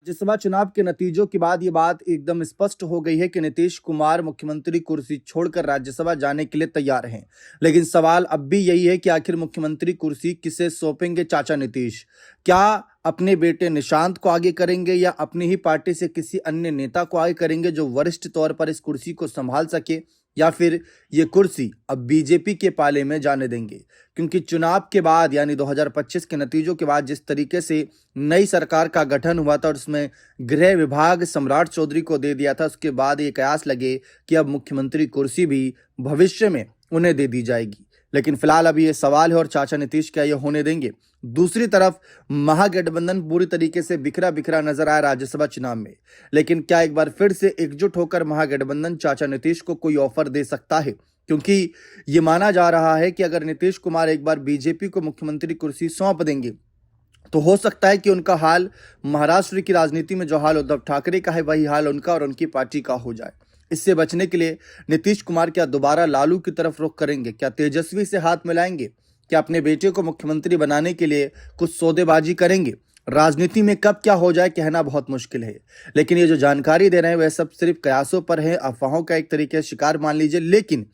राज्यसभा चुनाव के नतीजों के बाद ये बात एकदम स्पष्ट हो गई है कि नीतीश कुमार मुख्यमंत्री कुर्सी छोड़कर राज्यसभा जाने के लिए तैयार हैं। लेकिन सवाल अब भी यही है कि आखिर मुख्यमंत्री कुर्सी किसे सौंपेंगे चाचा नीतीश? क्या अपने बेटे निशांत को आगे करेंगे या अपनी ही पार्टी से किसी अन्य नेता को आगे करेंगे जो वरिष्ठ तौर पर इस कुर्सी को संभाल सके, या फिर ये कुर्सी अब बीजेपी के पाले में जाने देंगे? क्योंकि चुनाव के बाद यानी 2025 के नतीजों के बाद जिस तरीके से नई सरकार का गठन हुआ था और उसमें गृह विभाग सम्राट चौधरी को दे दिया था, उसके बाद ये कयास लगे कि अब मुख्यमंत्री कुर्सी भी भविष्य में उन्हें दे दी जाएगी। लेकिन फिलहाल अभी ये सवाल है और चाचा नीतीश क्या ये होने देंगे? दूसरी तरफ महागठबंधन पूरी तरीके से बिखरा बिखरा नजर आया राज्यसभा चुनाव में। लेकिन क्या एक बार फिर से एकजुट होकर महागठबंधन चाचा नीतीश को कोई ऑफर दे सकता है? क्योंकि ये माना जा रहा है कि अगर नीतीश कुमार एक बार बीजेपी को मुख्यमंत्री कुर्सी सौंप देंगे तो हो सकता है कि उनका हाल महाराष्ट्र की राजनीति में जो हाल उद्धव ठाकरे का है वही हाल उनका और उनकी पार्टी का हो जाए। इससे बचने के लिए नीतीश कुमार क्या दोबारा लालू की तरफ रुख करेंगे? क्या तेजस्वी से हाथ मिलाएंगे? क्या अपने बेटे को मुख्यमंत्री बनाने के लिए कुछ सौदेबाजी करेंगे? राजनीति में कब क्या हो जाए कहना बहुत मुश्किल है। लेकिन ये जो जानकारी दे रहे हैं वह सब सिर्फ कयासों पर है, अफवाहों का एक तरीके से शिकार मान लीजिए। लेकिन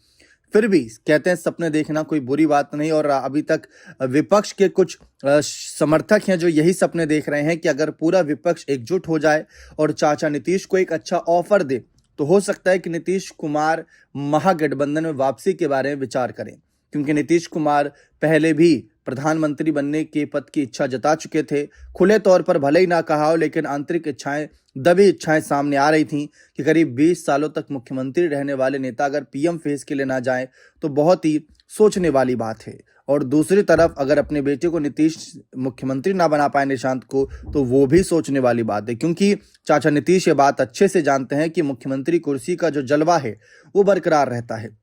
फिर भी कहते हैं सपने देखना कोई बुरी बात नहीं, और अभी तक विपक्ष के कुछ समर्थक हैं जो यही सपने देख रहे हैं कि अगर पूरा विपक्ष एकजुट हो जाए और चाचा नीतीश को एक अच्छा ऑफर दे तो हो सकता है कि नीतीश कुमार महागठबंधन में वापसी के बारे में विचार करें। क्योंकि नीतीश कुमार पहले भी प्रधानमंत्री बनने के पद की इच्छा जता चुके थे। खुले तौर पर भले ही ना कहा हो, लेकिन आंतरिक इच्छाएं, दबी इच्छाएं सामने आ रही थीं कि करीब 20 सालों तक मुख्यमंत्री रहने वाले नेता अगर पीएम फेज के लिए ना जाएं तो बहुत ही सोचने वाली बात है। और दूसरी तरफ अगर अपने बेटे को नीतीश मुख्यमंत्री ना बना पाए निशांत को, तो वो भी सोचने वाली बात है। क्योंकि चाचा नीतीश ये बात अच्छे से जानते हैं कि मुख्यमंत्री कुर्सी का जो जलवा है वो बरकरार रहता है।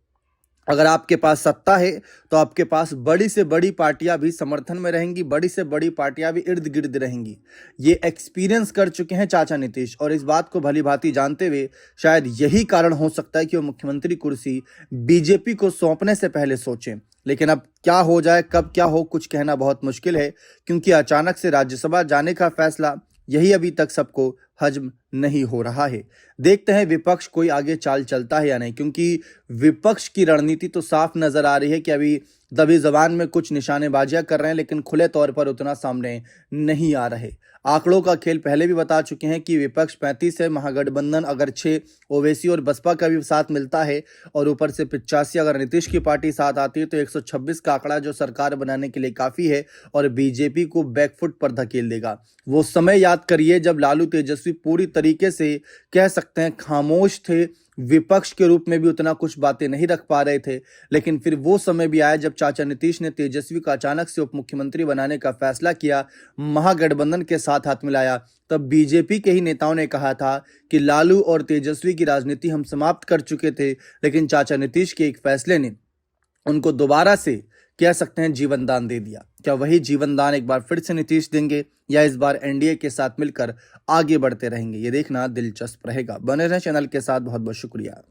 अगर आपके पास सत्ता है तो आपके पास बड़ी से बड़ी पार्टियां भी समर्थन में रहेंगी, बड़ी से बड़ी पार्टियां भी इर्द गिर्द रहेंगी। ये एक्सपीरियंस कर चुके हैं चाचा नीतीश, और इस बात को भली भांति जानते हुए शायद यही कारण हो सकता है कि वो मुख्यमंत्री कुर्सी बीजेपी को सौंपने से पहले सोचें। लेकिन अब क्या हो जाए, कब क्या हो, कुछ कहना बहुत मुश्किल है। क्योंकि अचानक से राज्यसभा जाने का फैसला यही अभी तक सबको हजम नहीं हो रहा है। देखते हैं विपक्ष कोई आगे चाल चलता है या नहीं, क्योंकि विपक्ष की रणनीति तो साफ नजर आ रही है कि अभी दबी जबान में कुछ निशानेबाजियां कर रहे हैं, लेकिन खुले तौर पर उतना सामने नहीं आ रहे। आंकड़ों का खेल पहले भी बता चुके हैं कि विपक्ष 35 है, महागठबंधन अगर 6 ओवैसी और बसपा का भी साथ मिलता है और ऊपर से 85 अगर नीतीश की पार्टी साथ आती है तो 126 का आंकड़ा जो सरकार बनाने के लिए काफी है और बीजेपी को बैकफुट पर धकेल देगा। वो समय याद करिए जब लालू तेजस्वी पूरी तरीके से कह सकते हैं खामोश थे, विपक्ष के रूप में भी उतना कुछ बातें नहीं रख पा रहे थे। लेकिन फिर वो समय भी आया जब चाचा नीतीश ने तेजस्वी का अचानक से उप मुख्यमंत्री बनाने का फैसला किया, महागठबंधन के साथ हाथ मिलाया। तब बीजेपी के ही नेताओं ने कहा था कि लालू और तेजस्वी की राजनीति हम समाप्त कर चुके थे, लेकिन चाचा नीतीश के एक फैसले ने उनको दोबारा से कह सकते हैं जीवन दान दे दिया। क्या वही जीवन दान एक बार फिर से नीतीश देंगे या इस बार एनडीए के साथ मिलकर आगे बढ़ते रहेंगे? ये देखना दिलचस्प रहेगा। बने रहें चैनल के साथ। बहुत बहुत शुक्रिया।